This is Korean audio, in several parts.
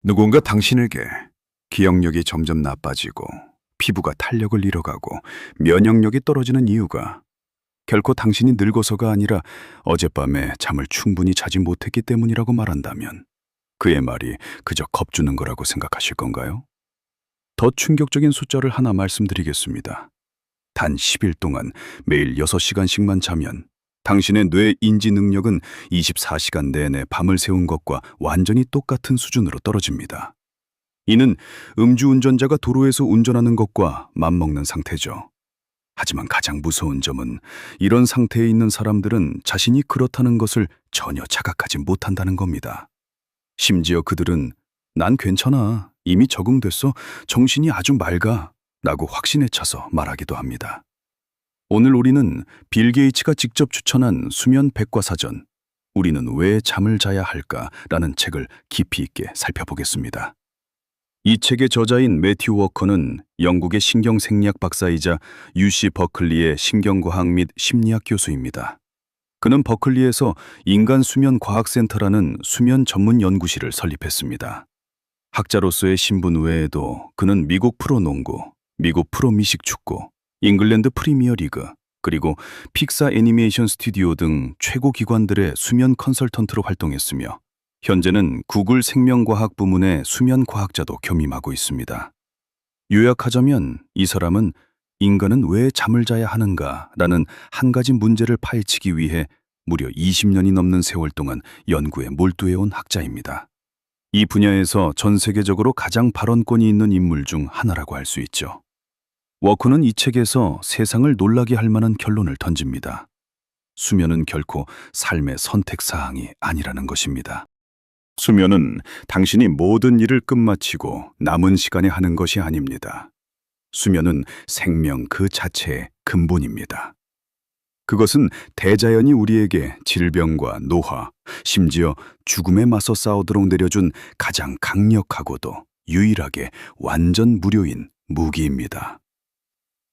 누군가 당신에게 기억력이 점점 나빠지고 피부가 탄력을 잃어가고 면역력이 떨어지는 이유가 결코 당신이 늙어서가 아니라 어젯밤에 잠을 충분히 자지 못했기 때문이라고 말한다면 그의 말이 그저 겁주는 거라고 생각하실 건가요? 더 충격적인 숫자를 하나 말씀드리겠습니다. 단 10일 동안 매일 6시간씩만 자면 당신의 뇌 인지 능력은 24시간 내내 밤을 새운 것과 완전히 똑같은 수준으로 떨어집니다. 이는 음주운전자가 도로에서 운전하는 것과 맞먹는 상태죠. 하지만 가장 무서운 점은 이런 상태에 있는 사람들은 자신이 그렇다는 것을 전혀 자각하지 못한다는 겁니다. 심지어 그들은 난 괜찮아, 이미 적응됐어, 정신이 아주 맑아 라고 확신에 차서 말하기도 합니다. 오늘 우리는 빌 게이츠가 직접 추천한 수면 백과사전, 우리는 왜 잠을 자야 할까라는 책을 깊이 있게 살펴보겠습니다. 이 책의 저자인 매튜 워커는 영국의 신경생리학 박사이자 UC 버클리의 신경과학 및 심리학 교수입니다. 그는 버클리에서 인간수면과학센터라는 수면 전문 연구실을 설립했습니다. 학자로서의 신분 외에도 그는 미국 프로농구, 미국 프로미식축구, 잉글랜드 프리미어리그, 그리고 픽사 애니메이션 스튜디오 등 최고 기관들의 수면 컨설턴트로 활동했으며 현재는 구글 생명과학 부문의 수면과학자도 겸임하고 있습니다. 요약하자면 이 사람은 인간은 왜 잠을 자야 하는가라는 한 가지 문제를 파헤치기 위해 무려 20년이 넘는 세월 동안 연구에 몰두해온 학자입니다. 이 분야에서 전 세계적으로 가장 발언권이 있는 인물 중 하나라고 할 수 있죠. 워커는 이 책에서 세상을 놀라게 할 만한 결론을 던집니다. 수면은 결코 삶의 선택사항이 아니라는 것입니다. 수면은 당신이 모든 일을 끝마치고 남은 시간에 하는 것이 아닙니다. 수면은 생명 그 자체의 근본입니다. 그것은 대자연이 우리에게 질병과 노화, 심지어 죽음에 맞서 싸우도록 내려준 가장 강력하고도 유일하게 완전 무료인 무기입니다.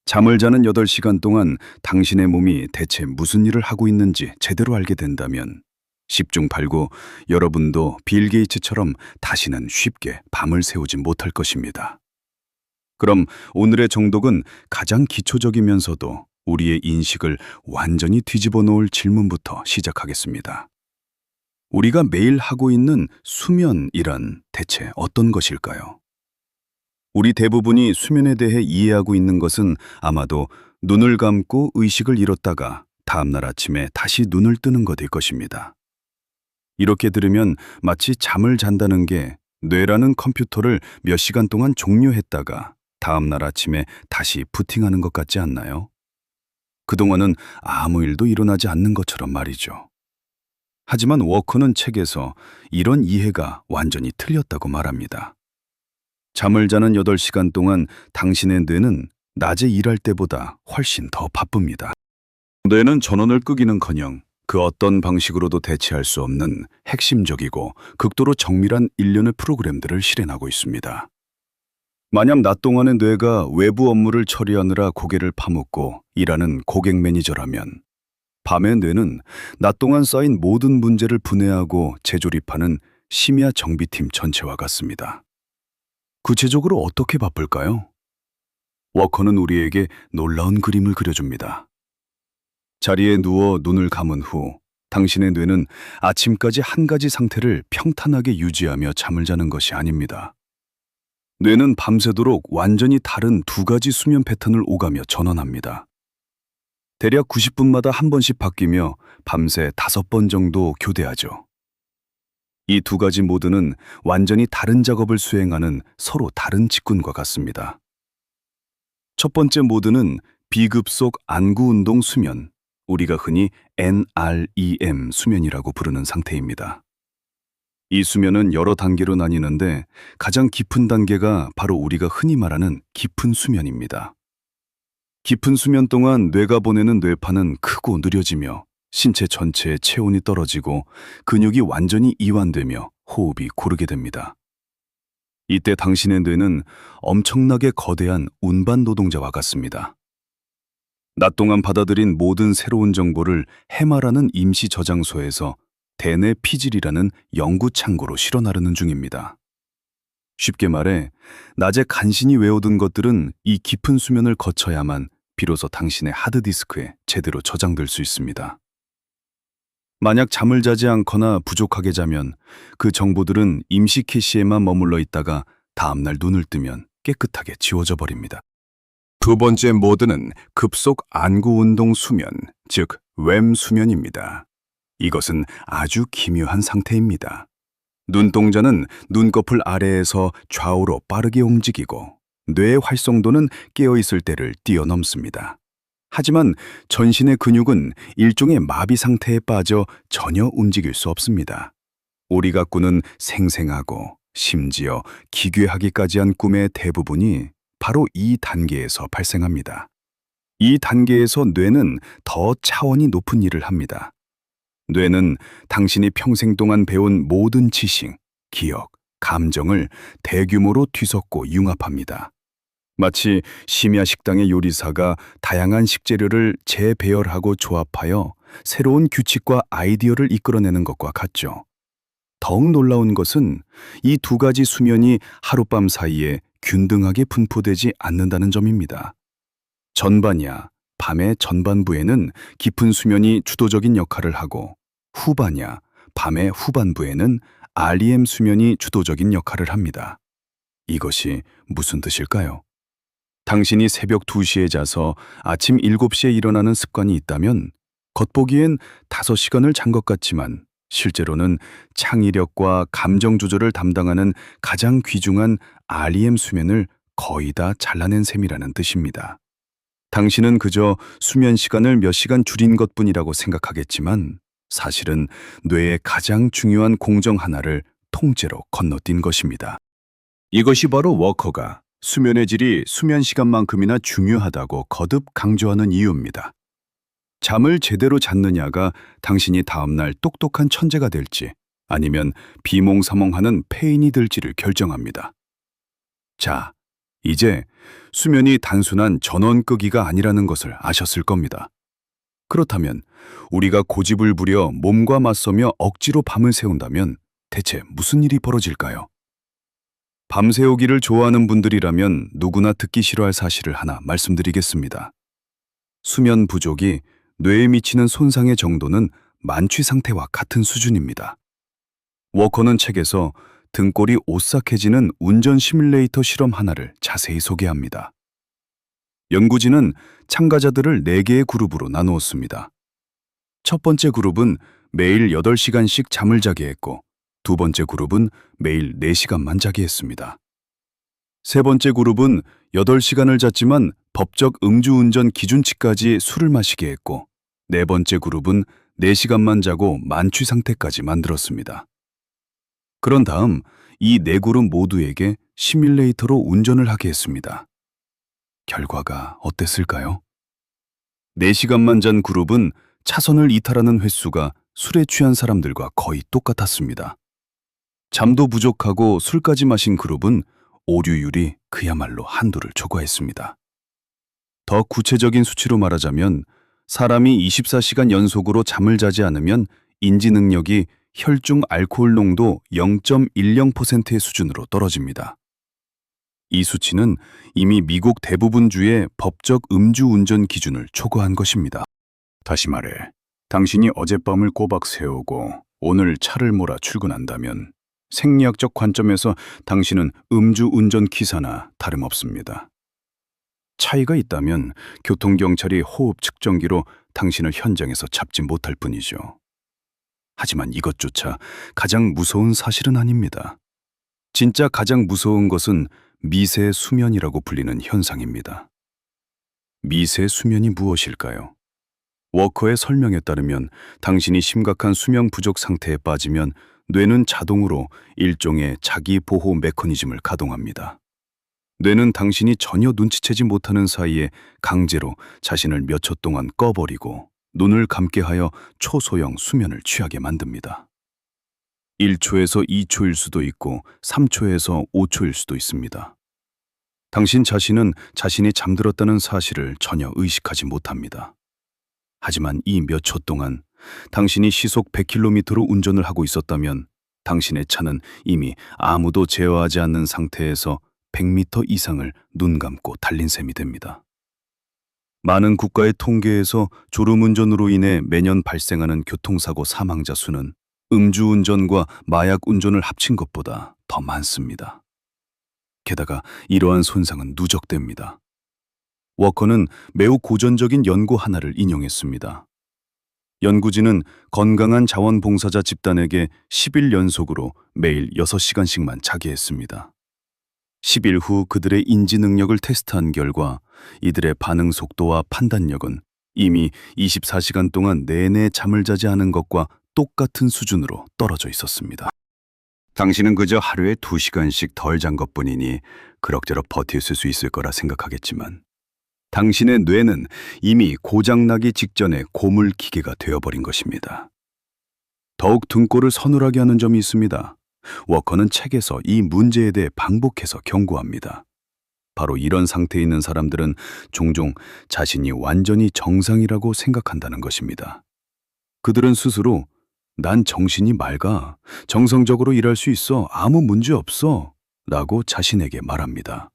잠을 자는 8시간 동안 당신의 몸이 대체 무슨 일을 하고 있는지 제대로 알게 된다면 10중 8구 여러분도 빌 게이츠처럼 다시는 쉽게 밤을 새우지 못할 것입니다. 그럼 오늘의 정독은 가장 기초적이면서도 우리의 인식을 완전히 뒤집어 놓을 질문부터 시작하겠습니다. 우리가 매일 하고 있는 수면이란 대체 어떤 것일까요? 우리 대부분이 수면에 대해 이해하고 있는 것은 아마도 눈을 감고 의식을 잃었다가 다음날 아침에 다시 눈을 뜨는 것일 것입니다. 이렇게 들으면 마치 잠을 잔다는 게 뇌라는 컴퓨터를 몇 시간 동안 종료했다가 다음날 아침에 다시 부팅하는 것 같지 않나요? 그동안은 아무 일도 일어나지 않는 것처럼 말이죠. 하지만 워커는 책에서 이런 이해가 완전히 틀렸다고 말합니다. 잠을 자는 8시간 동안 당신의 뇌는 낮에 일할 때보다 훨씬 더 바쁩니다. 뇌는 전원을 끄기는커녕 그 어떤 방식으로도 대체할 수 없는 핵심적이고 극도로 정밀한 일련의 프로그램들을 실행하고 있습니다. 만약 낮 동안의 뇌가 외부 업무를 처리하느라 고개를 파묻고 일하는 고객 매니저라면 밤의 뇌는 낮 동안 쌓인 모든 문제를 분해하고 재조립하는 심야 정비팀 전체와 같습니다. 구체적으로 어떻게 바쁠까요? 워커는 우리에게 놀라운 그림을 그려줍니다. 자리에 누워 눈을 감은 후 당신의 뇌는 아침까지 한 가지 상태를 평탄하게 유지하며 잠을 자는 것이 아닙니다. 뇌는 밤새도록 완전히 다른 두 가지 수면 패턴을 오가며 전환합니다. 대략 90분마다 한 번씩 바뀌며 밤새 5번 정도 교대하죠. 이 두 가지 모드는 완전히 다른 작업을 수행하는 서로 다른 직군과 같습니다. 첫 번째 모드는 비급속 안구운동 수면, 우리가 흔히 NREM 수면이라고 부르는 상태입니다. 이 수면은 여러 단계로 나뉘는데 가장 깊은 단계가 바로 우리가 흔히 말하는 깊은 수면입니다. 깊은 수면 동안 뇌가 보내는 뇌파는 크고 느려지며 신체 전체의 체온이 떨어지고 근육이 완전히 이완되며 호흡이 고르게 됩니다. 이때 당신의 뇌는 엄청나게 거대한 운반 노동자와 같습니다. 낮 동안 받아들인 모든 새로운 정보를 해마라는 임시 저장소에서 대뇌 피질이라는 연구 창고로 실어 나르는 중입니다. 쉽게 말해, 낮에 간신히 외워둔 것들은 이 깊은 수면을 거쳐야만 비로소 당신의 하드디스크에 제대로 저장될 수 있습니다. 만약 잠을 자지 않거나 부족하게 자면 그 정보들은 임시 캐시에만 머물러 있다가 다음날 눈을 뜨면 깨끗하게 지워져 버립니다. 두 번째 모드는 급속 안구 운동 수면, 즉 웸 수면입니다. 이것은 아주 기묘한 상태입니다. 눈동자는 눈꺼풀 아래에서 좌우로 빠르게 움직이고 뇌의 활성도는 깨어있을 때를 뛰어넘습니다. 하지만 전신의 근육은 일종의 마비 상태에 빠져 전혀 움직일 수 없습니다. 우리가 꾸는 생생하고 심지어 기괴하기까지 한 꿈의 대부분이 바로 이 단계에서 발생합니다. 이 단계에서 뇌는 더 차원이 높은 일을 합니다. 뇌는 당신이 평생 동안 배운 모든 지식, 기억, 감정을 대규모로 뒤섞고 융합합니다. 마치 심야 식당의 요리사가 다양한 식재료를 재배열하고 조합하여 새로운 규칙과 아이디어를 이끌어내는 것과 같죠. 더욱 놀라운 것은 이 두 가지 수면이 하룻밤 사이에 균등하게 분포되지 않는다는 점입니다. 전반야, 밤의 전반부에는 깊은 수면이 주도적인 역할을 하고 후반야, 밤의 후반부에는 REM 수면이 주도적인 역할을 합니다. 이것이 무슨 뜻일까요? 당신이 새벽 2시에 자서 아침 7시에 일어나는 습관이 있다면 겉보기엔 5시간을 잔 것 같지만 실제로는 창의력과 감정 조절을 담당하는 가장 귀중한 REM 수면을 거의 다 잘라낸 셈이라는 뜻입니다. 당신은 그저 수면 시간을 몇 시간 줄인 것뿐이라고 생각하겠지만 사실은 뇌의 가장 중요한 공정 하나를 통째로 건너뛴 것입니다. 이것이 바로 워커가 수면의 질이 수면 시간만큼이나 중요하다고 거듭 강조하는 이유입니다. 잠을 제대로 잤느냐가 당신이 다음날 똑똑한 천재가 될지 아니면 비몽사몽하는 폐인이 될지를 결정합니다. 자, 이제 수면이 단순한 전원 끄기가 아니라는 것을 아셨을 겁니다. 그렇다면 우리가 고집을 부려 몸과 맞서며 억지로 밤을 새운다면 대체 무슨 일이 벌어질까요? 밤새우기를 좋아하는 분들이라면 누구나 듣기 싫어할 사실을 하나 말씀드리겠습니다. 수면 부족이 뇌에 미치는 손상의 정도는 만취 상태와 같은 수준입니다. 워커는 책에서 등골이 오싹해지는 운전 시뮬레이터 실험 하나를 자세히 소개합니다. 연구진은 참가자들을 4개의 그룹으로 나누었습니다. 첫 번째 그룹은 매일 8시간씩 잠을 자게 했고 두 번째 그룹은 매일 4시간만 자게 했습니다. 세 번째 그룹은 8시간을 잤지만 법적 음주운전 기준치까지 술을 마시게 했고 네 번째 그룹은 4시간만 자고 만취 상태까지 만들었습니다. 그런 다음 이 4그룹 모두에게 시뮬레이터로 운전을 하게 했습니다. 결과가 어땠을까요? 4시간만 잔 그룹은 차선을 이탈하는 횟수가 술에 취한 사람들과 거의 똑같았습니다. 잠도 부족하고 술까지 마신 그룹은 오류율이 그야말로 한도를 초과했습니다. 더 구체적인 수치로 말하자면 사람이 24시간 연속으로 잠을 자지 않으면 인지 능력이 혈중 알코올 농도 0.10%의 수준으로 떨어집니다. 이 수치는 이미 미국 대부분 주의 법적 음주운전 기준을 초과한 것입니다. 다시 말해, 당신이 어젯밤을 꼬박 새우고 오늘 차를 몰아 출근한다면 생리학적 관점에서 당신은 음주운전 기사나 다름없습니다. 차이가 있다면 교통경찰이 호흡 측정기로 당신을 현장에서 잡지 못할 뿐이죠. 하지만 이것조차 가장 무서운 사실은 아닙니다. 진짜 가장 무서운 것은 미세 수면이라고 불리는 현상입니다. 미세 수면이 무엇일까요? 워커의 설명에 따르면 당신이 심각한 수면 부족 상태에 빠지면 뇌는 자동으로 일종의 자기 보호 메커니즘을 가동합니다. 뇌는 당신이 전혀 눈치채지 못하는 사이에 강제로 자신을 몇 초 동안 꺼버리고 눈을 감게 하여 초소형 수면을 취하게 만듭니다. 1초에서 2초일 수도 있고 3초에서 5초일 수도 있습니다. 당신 자신은 자신이 잠들었다는 사실을 전혀 의식하지 못합니다. 하지만 이 몇 초 동안 당신이 시속 100km로 운전을 하고 있었다면 당신의 차는 이미 아무도 제어하지 않는 상태에서 100m 이상을 눈 감고 달린 셈이 됩니다. 많은 국가의 통계에서 졸음운전으로 인해 매년 발생하는 교통사고 사망자 수는 음주운전과 마약운전을 합친 것보다 더 많습니다. 게다가 이러한 손상은 누적됩니다. 워커는 매우 고전적인 연구 하나를 인용했습니다. 연구진은 건강한 자원봉사자 집단에게 10일 연속으로 매일 6시간씩만 자게 했습니다. 10일 후 그들의 인지 능력을 테스트한 결과 이들의 반응 속도와 판단력은 이미 24시간 동안 내내 잠을 자지 않은 것과 똑같은 수준으로 떨어져 있었습니다. 당신은 그저 하루에 2시간씩 덜 잔 것뿐이니 그럭저럭 버틸 수 있을 거라 생각하겠지만 당신의 뇌는 이미 고장나기 직전에 고물 기계가 되어버린 것입니다. 더욱 등골을 서늘하게 하는 점이 있습니다. 워커는 책에서 이 문제에 대해 반복해서 경고합니다. 바로 이런 상태에 있는 사람들은 종종 자신이 완전히 정상이라고 생각한다는 것입니다. 그들은 스스로 난 정신이 맑아, 정상적으로 일할 수 있어, 아무 문제 없어 라고 자신에게 말합니다.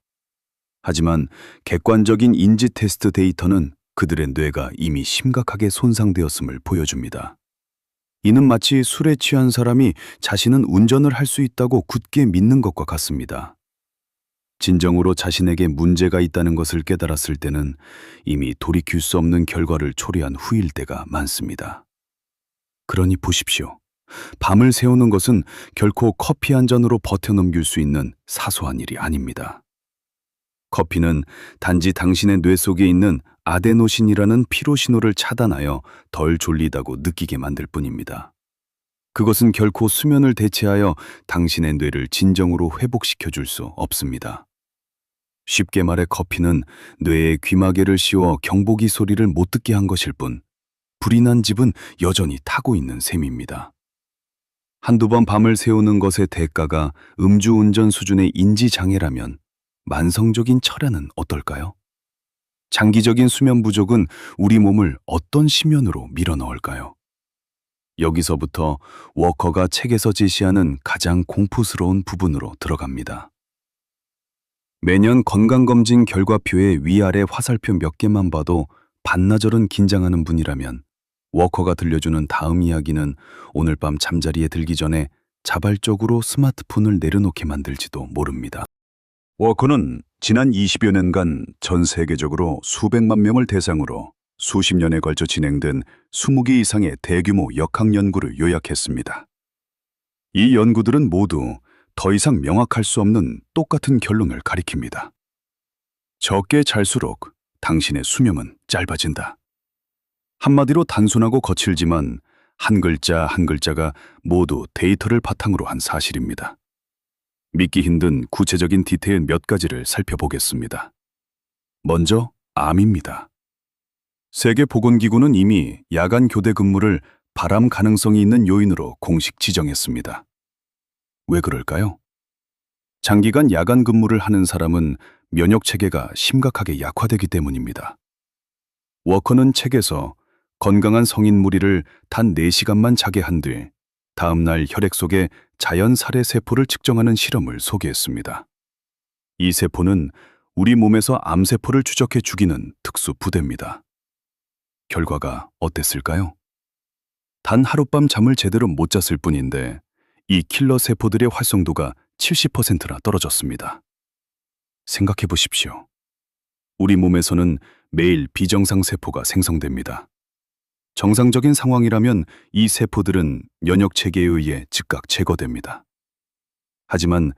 하지만 객관적인 인지 테스트 데이터는 그들의 뇌가 이미 심각하게 손상되었음을 보여줍니다. 이는 마치 술에 취한 사람이 자신은 운전을 할 수 있다고 굳게 믿는 것과 같습니다. 진정으로 자신에게 문제가 있다는 것을 깨달았을 때는 이미 돌이킬 수 없는 결과를 초래한 후일 때가 많습니다. 그러니 보십시오. 밤을 새우는 것은 결코 커피 한 잔으로 버텨넘길 수 있는 사소한 일이 아닙니다. 커피는 단지 당신의 뇌 속에 있는 아데노신이라는 피로신호를 차단하여 덜 졸리다고 느끼게 만들 뿐입니다. 그것은 결코 수면을 대체하여 당신의 뇌를 진정으로 회복시켜 줄 수 없습니다. 쉽게 말해 커피는 뇌에 귀마개를 씌워 경보기 소리를 못 듣게 한 것일 뿐 불이 난 집은 여전히 타고 있는 셈입니다. 한두 번 밤을 새우는 것의 대가가 음주운전 수준의 인지장애라면 만성적인 철야는 어떨까요? 장기적인 수면 부족은 우리 몸을 어떤 심연으로 밀어넣을까요? 여기서부터 워커가 책에서 제시하는 가장 공포스러운 부분으로 들어갑니다. 매년 건강검진 결과표의 위아래 화살표 몇 개만 봐도 반나절은 긴장하는 분이라면 워커가 들려주는 다음 이야기는 오늘 밤 잠자리에 들기 전에 자발적으로 스마트폰을 내려놓게 만들지도 모릅니다. 워커는 지난 20여 년간 전 세계적으로 수백만 명을 대상으로 수십 년에 걸쳐 진행된 20개 이상의 대규모 역학 연구를 요약했습니다. 이 연구들은 모두 더 이상 명확할 수 없는 똑같은 결론을 가리킵니다. 적게 잘수록 당신의 수명은 짧아진다. 한마디로 단순하고 거칠지만 한 글자 한 글자가 모두 데이터를 바탕으로 한 사실입니다. 믿기 힘든 구체적인 디테일 몇 가지를 살펴보겠습니다. 먼저 암입니다. 세계보건기구는 이미 야간 교대 근무를 발암 가능성이 있는 요인으로 공식 지정했습니다. 왜 그럴까요? 장기간 야간 근무를 하는 사람은 면역 체계가 심각하게 약화되기 때문입니다. 워커는 책에서 건강한 성인 무리를 단 4시간만 자게 한 뒤 다음 날 혈액 속에 자연 살해 세포를 측정하는 실험을 소개했습니다. 이 세포는 우리 몸에서 암세포를 추적해 죽이는 특수 부대입니다. 결과가 어땠을까요? 단 하룻밤 잠을 제대로 못 잤을 뿐인데 이 킬러 세포들의 활성도가 70%나 떨어졌습니다. 생각해 보십시오. 우리 몸에서는 매일 비정상 세포가 생성됩니다. 정상적인 상황이라면 이 세포들은 면역 체계에 의해 즉각 제거됩니다. 하지만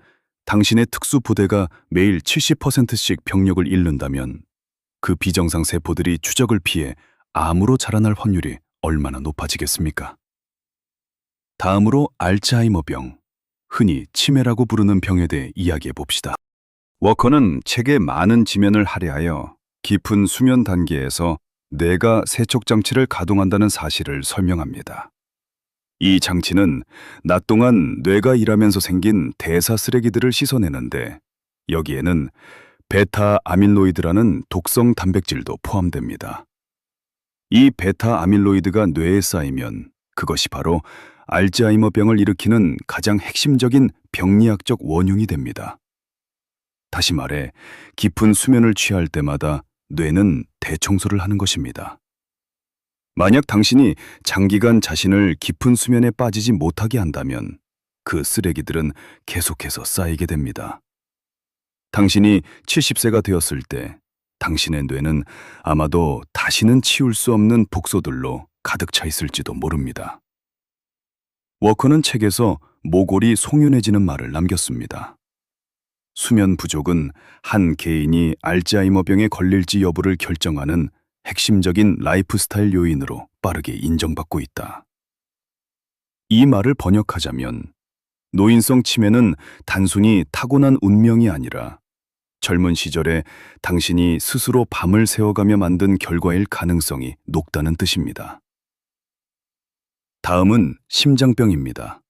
당신의 특수 부대가 매일 70%씩 병력을 잃는다면 그 비정상 세포들이 추적을 피해 암으로 자라날 확률이 얼마나 높아지겠습니까? 다음으로 알츠하이머병, 흔히 치매라고 부르는 병에 대해 이야기해 봅시다. 워커는 책의 많은 지면을 할애하여 깊은 수면 단계에서 뇌가 세척 장치를 가동한다는 사실을 설명합니다. 이 장치는 낮 동안 뇌가 일하면서 생긴 대사 쓰레기들을 씻어내는데 여기에는 베타 아밀로이드라는 독성 단백질도 포함됩니다. 이 베타 아밀로이드가 뇌에 쌓이면 그것이 바로 알츠하이머병을 일으키는 가장 핵심적인 병리학적 원흉이 됩니다. 다시 말해, 깊은 수면을 취할 때마다 뇌는 대청소를 하는 것입니다. 만약 당신이 장기간 자신을 깊은 수면에 빠지지 못하게 한다면 그 쓰레기들은 계속해서 쌓이게 됩니다. 당신이 70세가 되었을 때 당신의 뇌는 아마도 다시는 치울 수 없는 독소들로 가득 차 있을지도 모릅니다. 워커는 책에서 모골이 송연해지는 말을 남겼습니다. 수면 부족은 한 개인이 알츠하이머병에 걸릴지 여부를 결정하는 핵심적인 라이프스타일 요인으로 빠르게 인정받고 있다. 이 말을 번역하자면 노인성 치매는 단순히 타고난 운명이 아니라 젊은 시절에 당신이 스스로 밤을 새워가며 만든 결과일 가능성이 높다는 뜻입니다. 다음은 심장병입니다.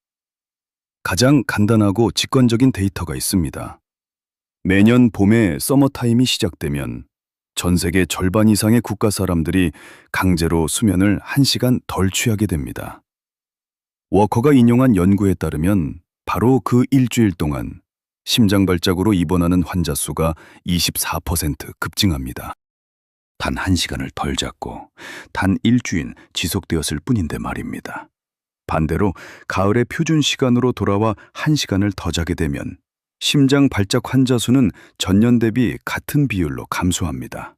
가장 간단하고 직관적인 데이터가 있습니다. 매년 봄에 서머타임이 시작되면 전 세계 절반 이상의 국가 사람들이 강제로 수면을 1시간 덜 취하게 됩니다. 워커가 인용한 연구에 따르면 바로 그 일주일 동안 심장 발작으로 입원하는 환자 수가 24% 급증합니다. 단 1시간을 덜 잤고 단 일주일 지속되었을 뿐인데 말입니다. 반대로 가을의 표준 시간으로 돌아와 1시간을 더 자게 되면 심장 발작 환자 수는 전년 대비 같은 비율로 감소합니다.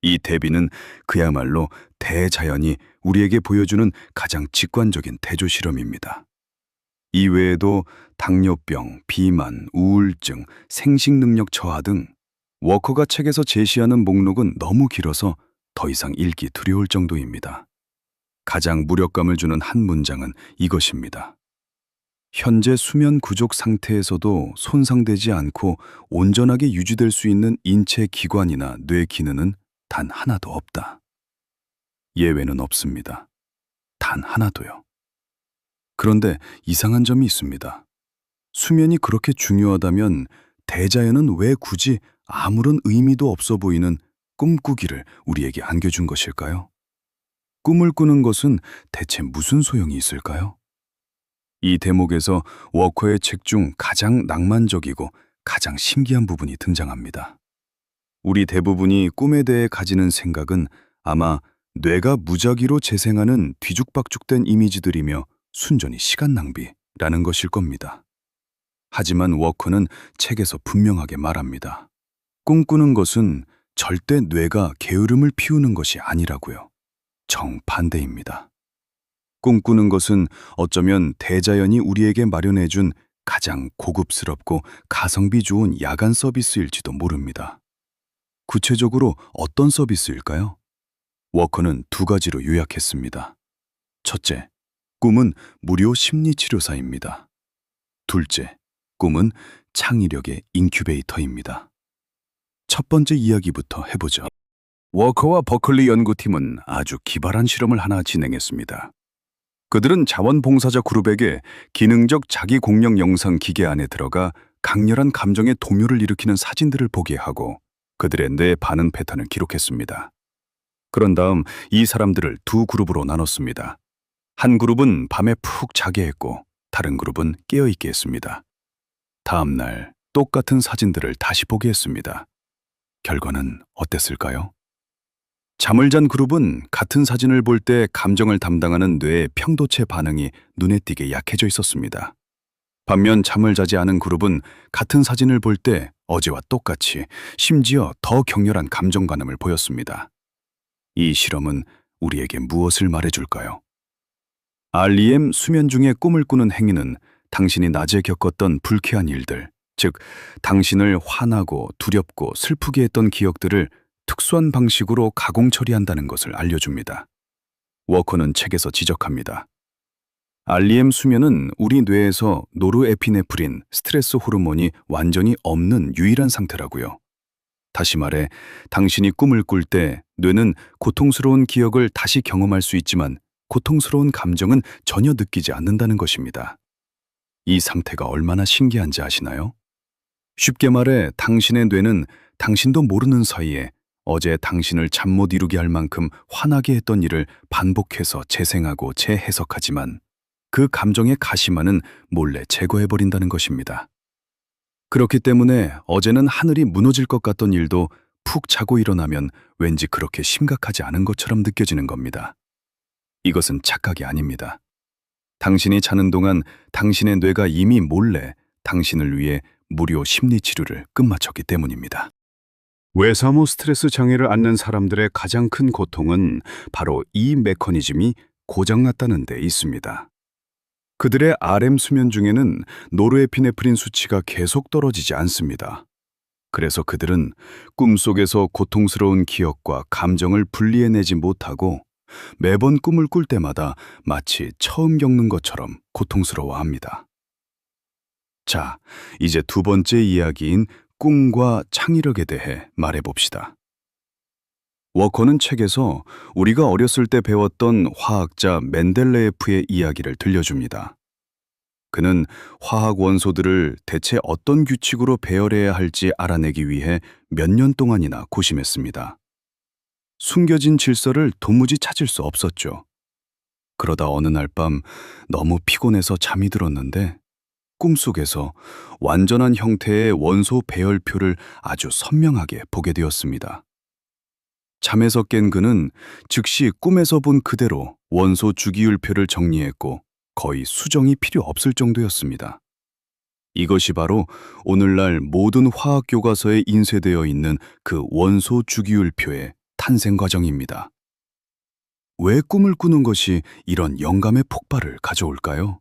이 대비는 그야말로 대자연이 우리에게 보여주는 가장 직관적인 대조 실험입니다. 이외에도 당뇨병, 비만, 우울증, 생식 능력 저하 등 워커가 책에서 제시하는 목록은 너무 길어서 더 이상 읽기 두려울 정도입니다. 가장 무력감을 주는 한 문장은 이것입니다. 현재 수면 부족 상태에서도 손상되지 않고 온전하게 유지될 수 있는 인체 기관이나 뇌 기능은 단 하나도 없다. 예외는 없습니다. 단 하나도요. 그런데 이상한 점이 있습니다. 수면이 그렇게 중요하다면 대자연은 왜 굳이 아무런 의미도 없어 보이는 꿈꾸기를 우리에게 안겨준 것일까요? 꿈을 꾸는 것은 대체 무슨 소용이 있을까요? 이 대목에서 워커의 책 중 가장 낭만적이고 가장 신기한 부분이 등장합니다. 우리 대부분이 꿈에 대해 가지는 생각은 아마 뇌가 무작위로 재생하는 뒤죽박죽된 이미지들이며 순전히 시간 낭비라는 것일 겁니다. 하지만 워커는 책에서 분명하게 말합니다. 꿈꾸는 것은 절대 뇌가 게으름을 피우는 것이 아니라고요. 정반대입니다. 꿈꾸는 것은 어쩌면 대자연이 우리에게 마련해준 가장 고급스럽고 가성비 좋은 야간 서비스일지도 모릅니다. 구체적으로 어떤 서비스일까요? 워커는 2가지로 요약했습니다. 첫째, 꿈은 무료 심리치료사입니다. 둘째, 꿈은 창의력의 인큐베이터입니다. 첫 번째 이야기부터 해보죠. 워커와 버클리 연구팀은 아주 기발한 실험을 하나 진행했습니다. 그들은 자원봉사자 그룹에게 기능적 자기공력 영상 기계 안에 들어가 강렬한 감정의 동요를 일으키는 사진들을 보게 하고 그들의 뇌 반응 패턴을 기록했습니다. 그런 다음 이 사람들을 2그룹으로 나눴습니다. 한 그룹은 밤에 푹 자게 했고 다른 그룹은 깨어있게 했습니다. 다음 날 똑같은 사진들을 다시 보게 했습니다. 결과는 어땠을까요? 잠을 잔 그룹은 같은 사진을 볼 때 감정을 담당하는 뇌의 평도체 반응이 눈에 띄게 약해져 있었습니다. 반면 잠을 자지 않은 그룹은 같은 사진을 볼 때 어제와 똑같이 심지어 더 격렬한 감정 반응을 보였습니다. 이 실험은 우리에게 무엇을 말해줄까요? REM 수면 중에 꿈을 꾸는 행위는 당신이 낮에 겪었던 불쾌한 일들, 즉 당신을 화나고 두렵고 슬프게 했던 기억들을 특수한 방식으로 가공 처리한다는 것을 알려줍니다. 워커는 책에서 지적합니다. REM 수면은 우리 뇌에서 노르에피네프린, 스트레스 호르몬이 완전히 없는 유일한 상태라고요. 다시 말해, 당신이 꿈을 꿀 때 뇌는 고통스러운 기억을 다시 경험할 수 있지만 고통스러운 감정은 전혀 느끼지 않는다는 것입니다. 이 상태가 얼마나 신기한지 아시나요? 쉽게 말해 당신의 뇌는 당신도 모르는 사이에 어제 당신을 잠 못 이루게 할 만큼 화나게 했던 일을 반복해서 재생하고 재해석하지만 그 감정의 가시마는 몰래 제거해버린다는 것입니다. 그렇기 때문에 어제는 하늘이 무너질 것 같던 일도 푹 자고 일어나면 왠지 그렇게 심각하지 않은 것처럼 느껴지는 겁니다. 이것은 착각이 아닙니다. 당신이 자는 동안 당신의 뇌가 이미 몰래 당신을 위해 무료 심리치료를 끝마쳤기 때문입니다. 외사모 스트레스 장애를 앓는 사람들의 가장 큰 고통은 바로 이 메커니즘이 고장났다는 데 있습니다. 그들의 RM 수면 중에는 노르에피네프린 수치가 계속 떨어지지 않습니다. 그래서 그들은 꿈속에서 고통스러운 기억과 감정을 분리해내지 못하고 매번 꿈을 꿀 때마다 마치 처음 겪는 것처럼 고통스러워합니다. 자, 이제 두 번째 이야기인 꿈과 창의력에 대해 말해봅시다. 워커는 책에서 우리가 어렸을 때 배웠던 화학자 멘델레예프의 이야기를 들려줍니다. 그는 화학 원소들을 대체 어떤 규칙으로 배열해야 할지 알아내기 위해 몇 년 동안이나 고심했습니다. 숨겨진 질서를 도무지 찾을 수 없었죠. 그러다 어느 날 밤 너무 피곤해서 잠이 들었는데 꿈속에서 완전한 형태의 원소 배열표를 아주 선명하게 보게 되었습니다. 잠에서 깬 그는 즉시 꿈에서 본 그대로 원소 주기율표를 정리했고 거의 수정이 필요 없을 정도였습니다. 이것이 바로 오늘날 모든 화학 교과서에 인쇄되어 있는 그 원소 주기율표의 탄생 과정입니다. 왜 꿈을 꾸는 것이 이런 영감의 폭발을 가져올까요?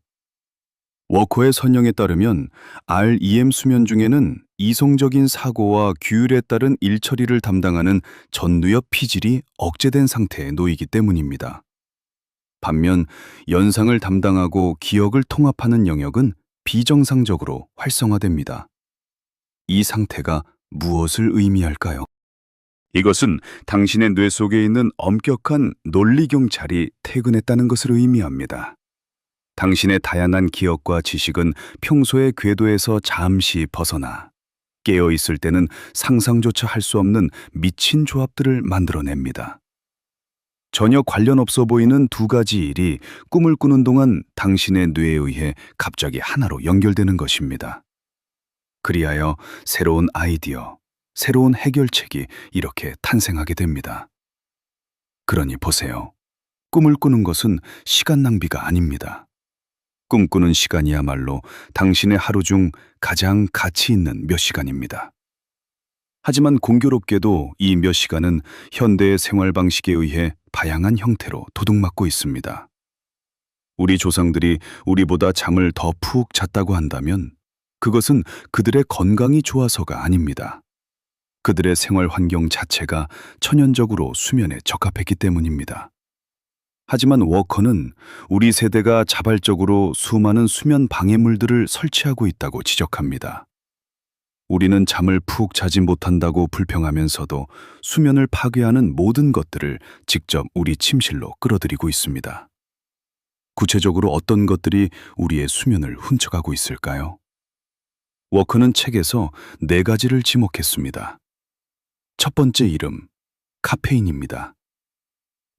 워커의 설명에 따르면 REM 수면 중에는 이성적인 사고와 규율에 따른 일처리를 담당하는 전두엽 피질이 억제된 상태에 놓이기 때문입니다. 반면 연상을 담당하고 기억을 통합하는 영역은 비정상적으로 활성화됩니다. 이 상태가 무엇을 의미할까요? 이것은 당신의 뇌 속에 있는 엄격한 논리경찰이 퇴근했다는 것을 의미합니다. 당신의 다양한 기억과 지식은 평소의 궤도에서 잠시 벗어나 깨어 있을 때는 상상조차 할 수 없는 미친 조합들을 만들어냅니다. 전혀 관련 없어 보이는 두 가지 일이 꿈을 꾸는 동안 당신의 뇌에 의해 갑자기 하나로 연결되는 것입니다. 그리하여 새로운 아이디어, 새로운 해결책이 이렇게 탄생하게 됩니다. 그러니 보세요. 꿈을 꾸는 것은 시간 낭비가 아닙니다. 꿈꾸는 시간이야말로 당신의 하루 중 가장 가치 있는 몇 시간입니다. 하지만 공교롭게도 이 몇 시간은 현대의 생활 방식에 의해 다양한 형태로 도둑맞고 있습니다. 우리 조상들이 우리보다 잠을 더 푹 잤다고 한다면 그것은 그들의 건강이 좋아서가 아닙니다. 그들의 생활 환경 자체가 천연적으로 수면에 적합했기 때문입니다. 하지만 워커는 우리 세대가 자발적으로 수많은 수면 방해물들을 설치하고 있다고 지적합니다. 우리는 잠을 푹 자지 못한다고 불평하면서도 수면을 파괴하는 모든 것들을 직접 우리 침실로 끌어들이고 있습니다. 구체적으로 어떤 것들이 우리의 수면을 훔쳐가고 있을까요? 워커는 책에서 4가지를 지목했습니다. 첫 번째 이름, 카페인입니다.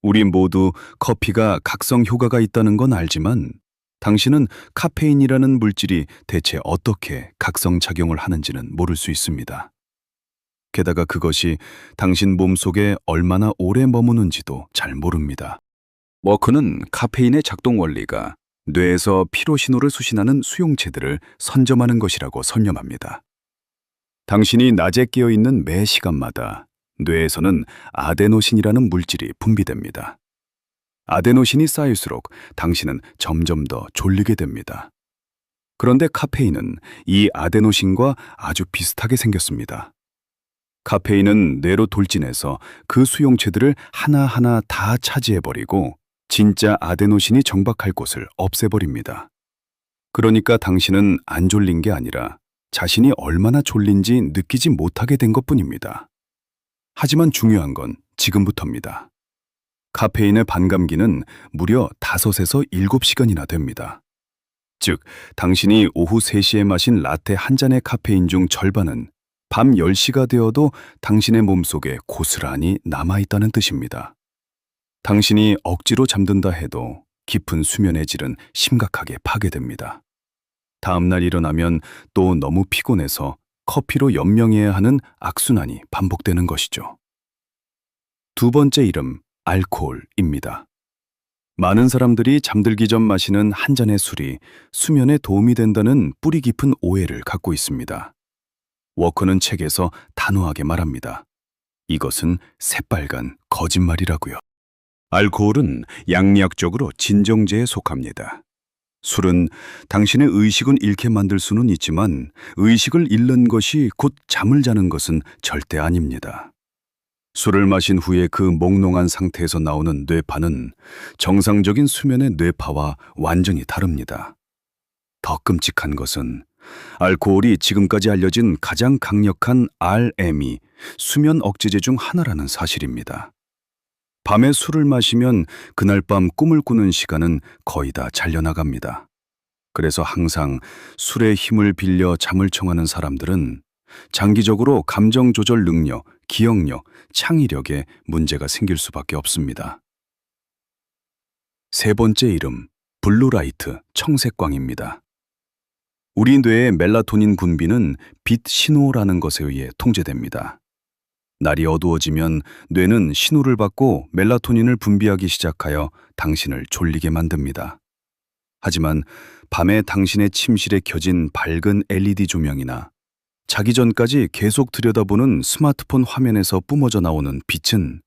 우리 모두 커피가 각성 효과가 있다는 건 알지만 당신은 카페인이라는 물질이 대체 어떻게 각성 작용을 하는지는 모를 수 있습니다. 게다가 그것이 당신 몸속에 얼마나 오래 머무는지도 잘 모릅니다. 워커는 카페인의 작동 원리가 뇌에서 피로 신호를 수신하는 수용체들을 선점하는 것이라고 설명합니다. 당신이 낮에 깨어 있는 매 시간마다 뇌에서는 아데노신이라는 물질이 분비됩니다. 아데노신이 쌓일수록 당신은 점점 더 졸리게 됩니다. 그런데 카페인은 이 아데노신과 아주 비슷하게 생겼습니다. 카페인은 뇌로 돌진해서 그 수용체들을 하나하나 다 차지해버리고 진짜 아데노신이 정박할 곳을 없애버립니다. 그러니까 당신은 안 졸린 게 아니라 자신이 얼마나 졸린지 느끼지 못하게 된 것뿐입니다. 하지만 중요한 건 지금부터입니다. 카페인의 반감기는 무려 5에서 7시간이나 됩니다. 즉, 당신이 오후 3시에 마신 라떼 한 잔의 카페인 중 절반은 밤 10시가 되어도 당신의 몸속에 고스란히 남아있다는 뜻입니다. 당신이 억지로 잠든다 해도 깊은 수면의 질은 심각하게 파괴됩니다. 다음날 일어나면 또 너무 피곤해서 커피로 연명해야 하는 악순환이 반복되는 것이죠. 두 번째 이름, 알코올입니다. 많은 사람들이 잠들기 전 마시는 한 잔의 술이 수면에 도움이 된다는 뿌리 깊은 오해를 갖고 있습니다. 워커는 책에서 단호하게 말합니다. 이것은 새빨간 거짓말이라고요. 알코올은 양리학적으로 진정제에 속합니다. 술은 당신의 의식은 잃게 만들 수는 있지만 의식을 잃는 것이 곧 잠을 자는 것은 절대 아닙니다. 술을 마신 후에 그 몽롱한 상태에서 나오는 뇌파는 정상적인 수면의 뇌파와 완전히 다릅니다. 더 끔찍한 것은 알코올이 지금까지 알려진 가장 강력한 RM이 수면 억제제 중 하나라는 사실입니다. 밤에 술을 마시면 그날 밤 꿈을 꾸는 시간은 거의 다 잘려나갑니다. 그래서 항상 술의 힘을 빌려 잠을 청하는 사람들은 장기적으로 감정 조절 능력, 기억력, 창의력에 문제가 생길 수밖에 없습니다. 세 번째 이름, 블루라이트, 청색광입니다. 우리 뇌의 멜라토닌 분비는 빛 신호라는 것에 의해 통제됩니다. 날이 어두워지면 뇌는 신호를 받고 멜라토닌을 분비하기 시작하여 당신을 졸리게 만듭니다. 하지만 밤에 당신의 침실에 켜진 밝은 LED 조명이나 자기 전까지 계속 들여다보는 스마트폰 화면에서 뿜어져 나오는 빛은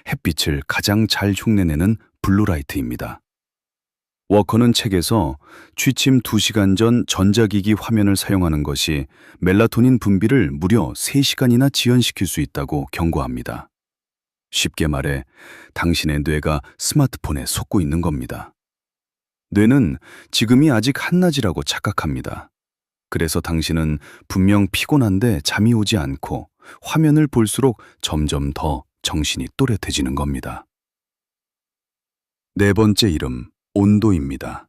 햇빛을 가장 잘 흉내내는 블루라이트입니다. 워커는 책에서 취침 2시간 전 전자기기 화면을 사용하는 것이 멜라토닌 분비를 무려 3시간이나 지연시킬 수 있다고 경고합니다. 쉽게 말해 당신의 뇌가 스마트폰에 속고 있는 겁니다. 뇌는 지금이 아직 한낮이라고 착각합니다. 그래서 당신은 분명 피곤한데 잠이 오지 않고 화면을 볼수록 점점 더 정신이 또렷해지는 겁니다. 네 번째 이름, 온도입니다.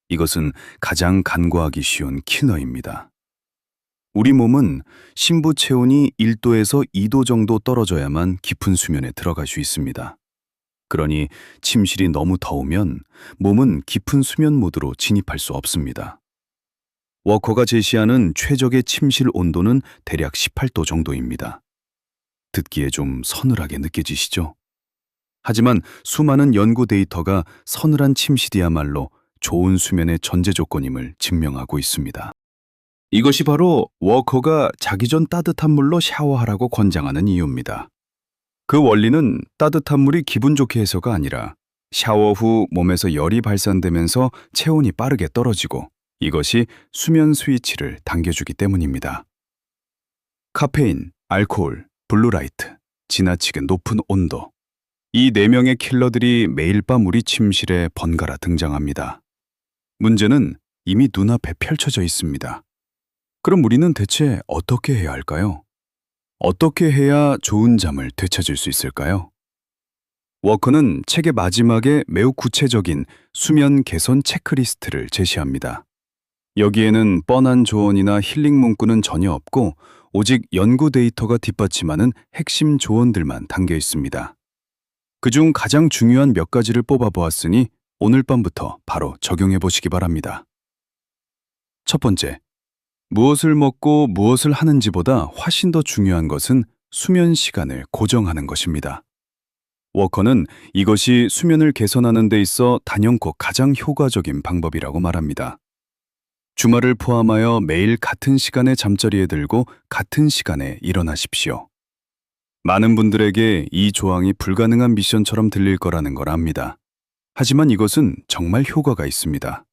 이것은 가장 간과하기 쉬운 킬러입니다. 우리 몸은 심부 체온이 1도에서 2도 정도 떨어져야만 깊은 수면에 들어갈 수 있습니다. 그러니 침실이 너무 더우면 몸은 깊은 수면 모드로 진입할 수 없습니다. 워커가 제시하는 최적의 침실 온도는 대략 18도 정도입니다. 듣기에 좀 서늘하게 느껴지시죠? 하지만 수많은 연구 데이터가 서늘한 침실이야말로 좋은 수면의 전제 조건임을 증명하고 있습니다. 이것이 바로 워커가 자기 전 따뜻한 물로 샤워하라고 권장하는 이유입니다. 그 원리는 따뜻한 물이 기분 좋게 해서가 아니라 샤워 후 몸에서 열이 발산되면서 체온이 빠르게 떨어지고 이것이 수면 스위치를 당겨주기 때문입니다. 카페인, 알코올, 블루라이트, 지나치게 높은 온도. 이 4명의 킬러들이 매일 밤 우리 침실에 번갈아 등장합니다. 문제는 이미 눈앞에 펼쳐져 있습니다. 그럼 우리는 대체 어떻게 해야 할까요? 어떻게 해야 좋은 잠을 되찾을 수 있을까요? 워커는 책의 마지막에 매우 구체적인 수면 개선 체크리스트를 제시합니다. 여기에는 뻔한 조언이나 힐링 문구는 전혀 없고 오직 연구 데이터가 뒷받침하는 핵심 조언들만 담겨 있습니다. 그중 가장 중요한 몇 가지를 뽑아보았으니 오늘 밤부터 바로 적용해 보시기 바랍니다. 첫 번째, 무엇을 먹고 무엇을 하는지보다 훨씬 더 중요한 것은 수면 시간을 고정하는 것입니다. 워커는 이것이 수면을 개선하는 데 있어 단연코 가장 효과적인 방법이라고 말합니다. 주말을 포함하여 매일 같은 시간에 잠자리에 들고 같은 시간에 일어나십시오. 많은 분들에게 이 조항이 불가능한 미션처럼 들릴 거라는 걸 압니다. 하지만 이것은 정말 효과가 있습니다.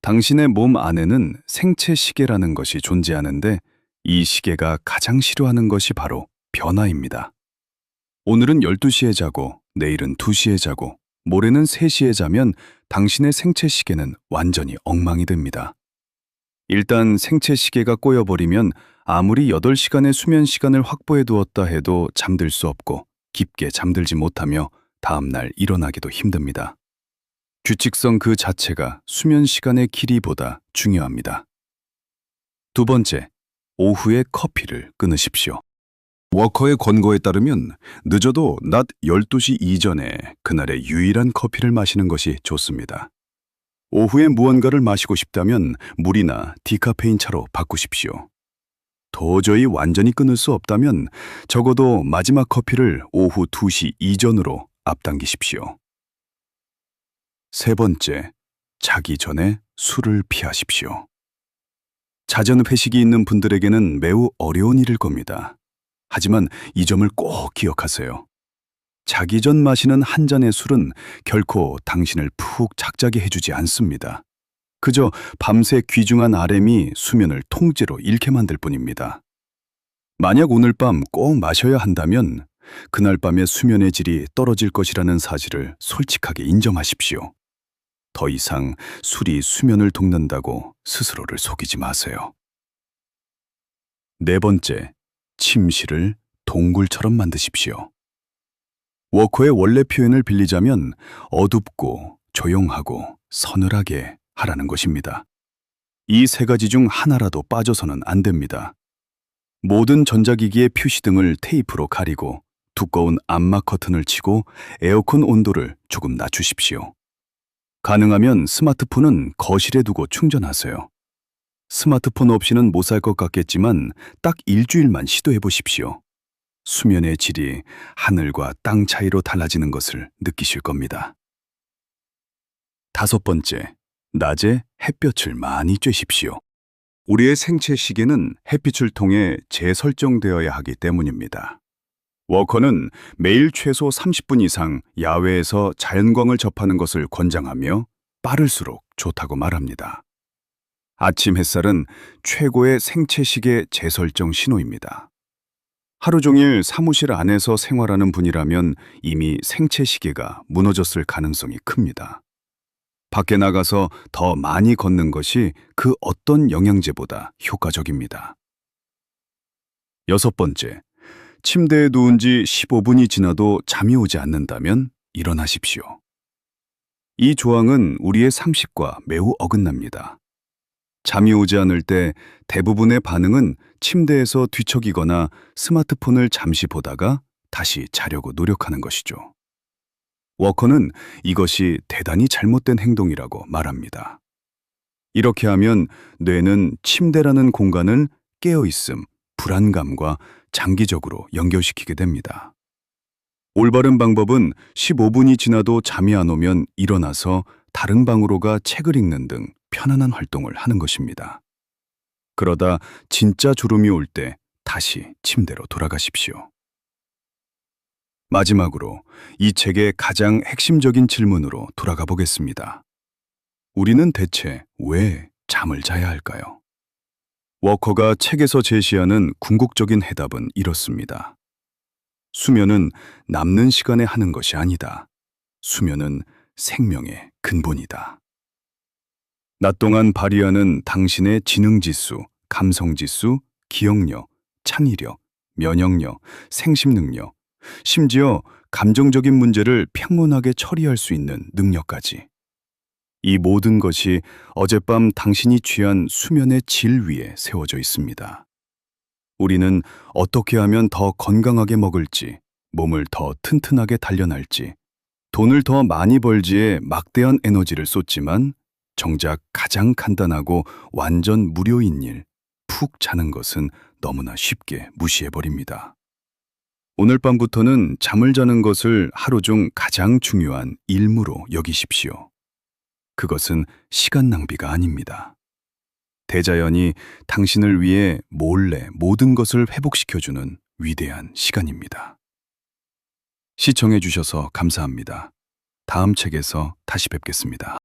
당신의 몸 안에는 생체 시계라는 것이 존재하는데 이 시계가 가장 싫어하는 것이 바로 변화입니다. 오늘은 12시에 자고 내일은 2시에 자고 모레는 3시에 자면 당신의 생체 시계는 완전히 엉망이 됩니다. 일단 생체 시계가 꼬여버리면 아무리 8시간의 수면 시간을 확보해 두었다 해도 잠들 수 없고 깊게 잠들지 못하며 다음날 일어나기도 힘듭니다. 규칙성 그 자체가 수면 시간의 길이보다 중요합니다. 두 번째, 오후에 커피를 끊으십시오. 워커의 권고에 따르면 늦어도 낮 12시 이전에 그날의 유일한 커피를 마시는 것이 좋습니다. 오후에 무언가를 마시고 싶다면 물이나 디카페인 차로 바꾸십시오. 도저히 완전히 끊을 수 없다면 적어도 마지막 커피를 오후 2시 이전으로 앞당기십시오. 세 번째, 자기 전에 술을 피하십시오. 잦은 회식이 있는 분들에게는 매우 어려운 일일 겁니다. 하지만 이 점을 꼭 기억하세요. 자기 전 마시는 한 잔의 술은 결코 당신을 푹 작자게 해주지 않습니다. 그저 밤새 귀중한 RM이 수면을 통째로 잃게 만들 뿐입니다. 만약 오늘 밤 꼭 마셔야 한다면 그날 밤의 수면의 질이 떨어질 것이라는 사실을 솔직하게 인정하십시오. 더 이상 술이 수면을 돕는다고 스스로를 속이지 마세요. 네 번째, 침실을 동굴처럼 만드십시오. 워커의 원래 표현을 빌리자면 어둡고 조용하고 서늘하게 하라는 것입니다. 이 세 가지 중 하나라도 빠져서는 안 됩니다. 모든 전자기기의 표시등을 테이프로 가리고 두꺼운 암막 커튼을 치고 에어컨 온도를 조금 낮추십시오. 가능하면 스마트폰은 거실에 두고 충전하세요. 스마트폰 없이는 못 살 것 같겠지만 딱 일주일만 시도해 보십시오. 수면의 질이 하늘과 땅 차이로 달라지는 것을 느끼실 겁니다. 다섯 번째, 낮에 햇볕을 많이 쬐십시오. 우리의 생체 시계는 햇빛을 통해 재설정되어야 하기 때문입니다. 워커는 매일 최소 30분 이상 야외에서 자연광을 접하는 것을 권장하며 빠를수록 좋다고 말합니다. 아침 햇살은 최고의 생체시계 재설정 신호입니다. 하루 종일 사무실 안에서 생활하는 분이라면 이미 생체시계가 무너졌을 가능성이 큽니다. 밖에 나가서 더 많이 걷는 것이 그 어떤 영양제보다 효과적입니다. 여섯 번째, 침대에 누운 지 15분이 지나도 잠이 오지 않는다면 일어나십시오. 이 조항은 우리의 상식과 매우 어긋납니다. 잠이 오지 않을 때 대부분의 반응은 침대에서 뒤척이거나 스마트폰을 잠시 보다가 다시 자려고 노력하는 것이죠. 워커는 이것이 대단히 잘못된 행동이라고 말합니다. 이렇게 하면 뇌는 침대라는 공간을 깨어있음, 불안감과 장기적으로 연결시키게 됩니다. 올바른 방법은 15분이 지나도 잠이 안 오면 일어나서 다른 방으로 가 책을 읽는 등 편안한 활동을 하는 것입니다. 그러다 진짜 졸음이 올 때 다시 침대로 돌아가십시오. 마지막으로 이 책의 가장 핵심적인 질문으로 돌아가 보겠습니다. 우리는 대체 왜 잠을 자야 할까요? 워커가 책에서 제시하는 궁극적인 해답은 이렇습니다. 수면은 남는 시간에 하는 것이 아니다. 수면은 생명의 근본이다. 낮 동안 발휘하는 당신의 지능지수, 감성지수, 기억력, 창의력, 면역력, 생심능력, 심지어 감정적인 문제를 평온하게 처리할 수 있는 능력까지. 이 모든 것이 어젯밤 당신이 취한 수면의 질 위에 세워져 있습니다. 우리는 어떻게 하면 더 건강하게 먹을지, 몸을 더 튼튼하게 단련할지, 돈을 더 많이 벌지에 막대한 에너지를 쏟지만 정작 가장 간단하고 완전 무료인 일, 푹 자는 것은 너무나 쉽게 무시해버립니다. 오늘 밤부터는 잠을 자는 것을 하루 중 가장 중요한 일무로 여기십시오. 그것은 시간 낭비가 아닙니다. 대자연이 당신을 위해 몰래 모든 것을 회복시켜주는 위대한 시간입니다. 시청해 주셔서 감사합니다. 다음 책에서 다시 뵙겠습니다.